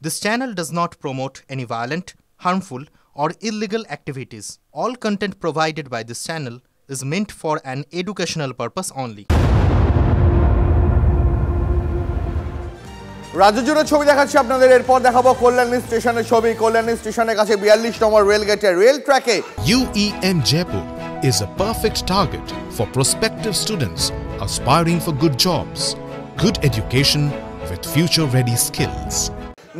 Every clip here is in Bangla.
This channel does not promote any violent, harmful, or illegal activities. All content provided by this channel is meant for an educational purpose only. রাজ্য জুড়ে ছবি দেখাচ্ছি আপনাদের। এরপর দেখাবো কল্যাণী স্টেশনের ছবি। কল্যাণী স্টেশনের কাছে ৪২ নম্বর রেল গেটে রেল ট্র্যাকে UEM Jaipur is a perfect target for prospective students aspiring for good jobs, good education with future-ready skills.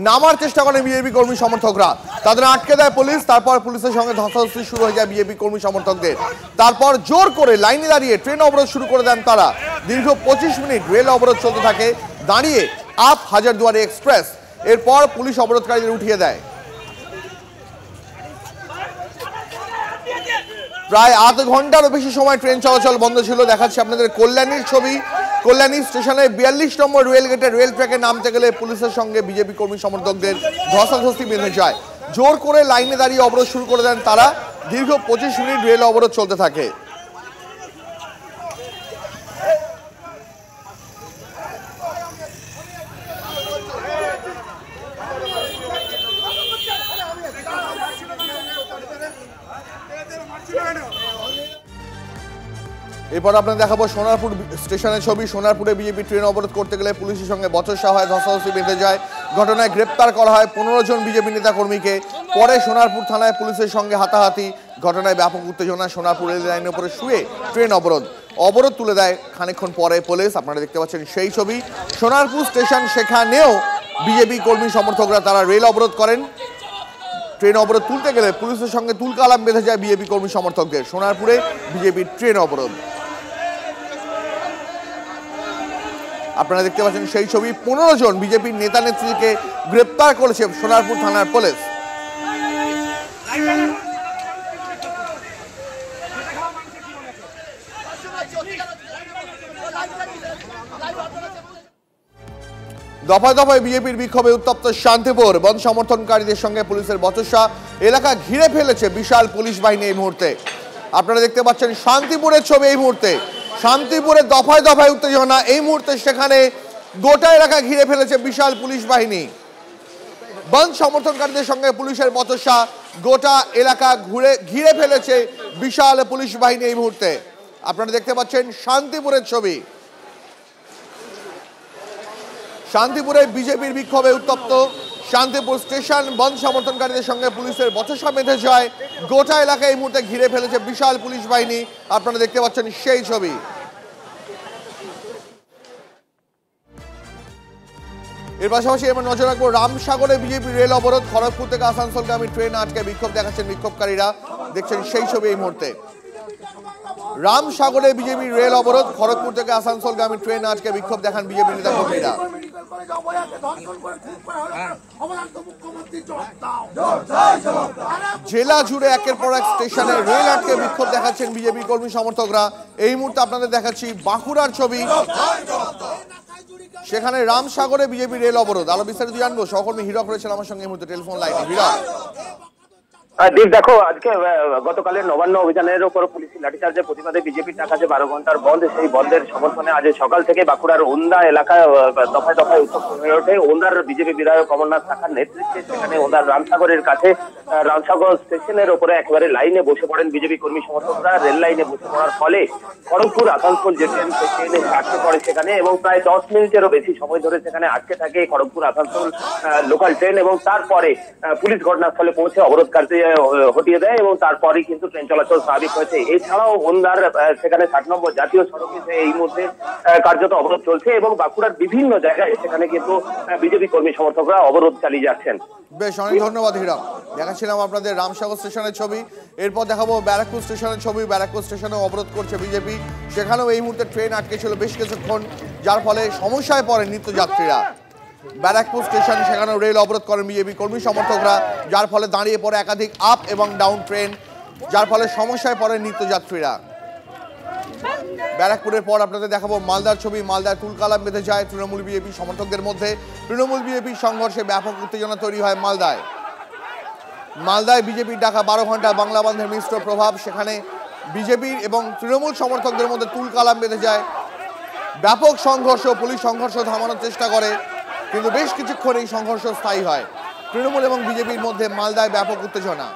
নামার চেষ্টা করেন বিজেপি কর্মী সমর্থকরা, তাদের আটকে দেয় পুলিশ। তারপর পুলিশের সঙ্গে ধস্তাধস্তি শুরু হয়ে যায় বিজেপি কর্মী সমর্থকদের। তারপর জোর করে লাইনে দাঁড়িয়ে ট্রেন অবরোধ শুরু করে দেন তারা। দীর্ঘ ২৫ মিনিট রেল অবরোধ চলতে থাকে দাঁড়িয়ে আপ হাজারদুয়ারি এক্সপ্রেস। এরপর পুলিশ অবরোধকারীদের উঠিয়ে দেয়। প্রায় আধ ঘন্টারও বেশি সময় ট্রেন চলাচল বন্ধ ছিল। দেখাচ্ছি আপনাদের কল্যাণীর ছবি। কল্যাণী স্টেশনে ৪২ নম্বর রেল গেটে রেল ট্র্যাকে নামতে গেলে পুলিশের সঙ্গে বিজেপি কর্মী সমর্থকদের ধস্তাধস্তি বেঁধে যায়। জোর করে লাইনে দাঁড়িয়ে অবরোধ শুরু করে দেন তারা। দীর্ঘ ২৫ মিনিট রেল অবরোধ চলতে থাকে। এরপর আপনাদের দেখাবো সোনারপুর স্টেশনের ছবি। সোনারপুরে বিজেপি ট্রেন অবরোধ করতে গেলে পুলিশের সঙ্গে বচসা হয়, ধস্তাধস্তি বেঁধে যায়। ঘটনায় গ্রেপ্তার করা হয় ১৫ জন বিজেপি নেতাকর্মীকে। পরে সোনারপুর থানায় পুলিশের সঙ্গে হাতাহাতি। ঘটনায় ব্যাপক উত্তেজনা। সোনারপুর রেল লাইনের উপরে শুয়ে ট্রেন অবরোধ তুলে দেয় খানিকক্ষণ পরে পুলিশ। আপনারা দেখতে পাচ্ছেন সেই ছবি। সোনারপুর স্টেশন, সেখানেও বিজেপি কর্মী সমর্থকরা তারা রেল অবরোধ করেন। ট্রেন অবরোধ তুলতে গেলে পুলিশের সঙ্গে তুলকালাম বেঁধে যায় বিজেপি কর্মী সমর্থকদের। সোনারপুরে বিজেপির ট্রেন অবরোধ। আপনারা দেখতে পাচ্ছেন সেই ছবি। ১৫ জন বিজেপির নেতা নেত্রীকে গ্রেপ্তার করেছে সোনারপুর থানার পুলিশ। দফায় দফায় বিজেপির বিক্ষোভে উত্তপ্ত শান্তিপুর। বন্ধ সমর্থনকারীদের সঙ্গে পুলিশের বচসা। এলাকা ঘিরে ফেলেছে বিশাল পুলিশ বাহিনী এই মুহূর্তে। আপনারা দেখতে পাচ্ছেন শান্তিপুরের ছবি এই মুহূর্তে। শান্তিপুরে দফায় দফায় উত্তেজনা এই মুহূর্তে। সেখানে গোটা এলাকা ঘিরে ফেলেছে বিশাল পুলিশ বাহিনী। বন্ধ সমর্থনকারীদের সঙ্গে পুলিশের বচসা। গোটা এলাকা ঘিরে ফেলেছে বিশাল পুলিশ বাহিনী এই মুহূর্তে। আপনারা দেখতে পাচ্ছেন শান্তিপুরের ছবি। শান্তিপুরে বিজেপির বিক্ষোভে উত্তপ্ত শান্তিপুর স্টেশন। বন্ধ সমর্থনকারীদের সঙ্গে পুলিশের বচসা বেঁধে যায়। গোটা এলাকা এই মুহূর্তে ঘিরে ফেলেছে বিশাল পুলিশ বাহিনী। আপনারা দেখতে পাচ্ছেন সেই ছবি। এর পাশাপাশি এবার নজর রাখবো রামসাগরে বিজেপি রেল অবরোধ। খড়গপুর থেকে আসানসোলগামী ট্রেন আটকে বিক্ষোভ দেখাচ্ছেন বিক্ষোভকারীরা। দেখছেন সেই ছবি এই মুহূর্তে। রামসাগরে বিজেপি রেল অবরোধ। খড়গপুর থেকে আসানসোলগামী ট্রেন আটকে বিক্ষোভ দেখান বিজেপি নেতাকর্মীরা। জেলা জুড়ে একের পর এক স্টেশনে রেল আটকে বিক্ষোভ দেখাচ্ছেন বিজেপি কর্মী সমর্থকরা। এই মুহূর্তে আপনাদের দেখাচ্ছি বাঁকুড়ার ছবি। সেখানে রামসাগরে বিজেপি রেল অবরোধ। আরো বিস্তারিত জানবো, সহকর্মী হীরক রয়েছেন আমার সঙ্গে এই মুহূর্তে টেলিফোন লাইনে। হীরক, দেখো, আজকে গতকালের নবান্ন অভিযানের উপর পুলিশ লাঠিচার্জের প্রতিবাদে বিজেপির ডাকা যে 12 ঘন্টার বন্ধ, সেই বন্ধের সমর্থনে আজ সকাল থেকে বাঁকুড়ার ওন্দা এলাকায় দফায় দফায় উত্তপ্ত হয়ে ওঠে। ওন্দার বিজেপি বিধায়ক কমলনাথ শাখার নেতৃত্বে সেখানে ওন্দার রামসাগরের কাছে রামসাগর স্টেশনের উপরে একেবারে লাইনে বসে পড়েন বিজেপি কর্মী সমর্থকরা। রেল লাইনে বসে পড়ার ফলে খড়গপুর আসানসোল যে ট্রেন, সেই ট্রেনে আটকে পড়ে সেখানে এবং প্রায় 10 মিনিটেরও বেশি সময় ধরে সেখানে আটকে থাকে খড়গপুর আসানসোল লোকাল ট্রেন। এবং তারপরে পুলিশ ঘটনাস্থলে পৌঁছে অবরোধকারী হটিয়ে দেয় এবং তারপরেই কিন্তু ট্রেন চলাচল স্বাভাবিক হয়েছে। এছাড়াও ওন্দার সেখানে 60 নম্বর জাতীয় সড়কে এই মুহূর্তে কার্যত অবরোধ চলছে এবং বাঁকুড়ার বিভিন্ন জায়গায় সেখানে কিন্তু বিজেপি কর্মী সমর্থকরা অবরোধ চালিয়ে যাচ্ছেন। বেশ, অনেক ধন্যবাদ হীরক। দেখাচ্ছিলাম আপনাদের রামসাগর স্টেশনের ছবি। এরপর দেখাবো ব্যারাকপুর স্টেশনের ছবি। ব্যারাকপুর স্টেশনে অবরোধ করছে বিজেপি। সেখানেও এই মুহূর্তে ট্রেন আটকে ছিল বেশ কিছুক্ষণ, যার ফলে সমস্যায় পড়ে নিত্যযাত্রীরা। ব্যারাকপুর স্টেশন, সেখানেও রেল অবরোধ করেন বিজেপি কর্মী সমর্থকরা, যার ফলে দাঁড়িয়ে পড়ে একাধিক আপ এবং ডাউন ট্রেন, যার ফলে সমস্যায় পড়ে নিত্যযাত্রীরা। ব্যারাকপুরের পর আপনাদের দেখাবো মালদার ছবি। মালদায় তুলকালাম বেঁধে যায় তৃণমূল বিজেপি সমর্থকদের মধ্যে। তৃণমূল বিজেপির সংঘর্ষে ব্যাপক উত্তেজনা তৈরি হয় মালদায় বিজেপির ডাকা 12 ঘন্টা বাংলা বন্ধের মিশ্র প্রভাব। সেখানে বিজেপি এবং তৃণমূল সমর্থকদের মধ্যে তুলকালাম বেঁধে যায়। ব্যাপক সংঘর্ষ, পুলিশ সংঘর্ষ থামানোর চেষ্টা করে। কিন্তু বেশ কিছুক্ষণ এই সংঘর্ষ স্থায়ী হয়। তৃণমূল এবং বিজেপির মধ্যে মালদায় ব্যাপক উত্তেজনা।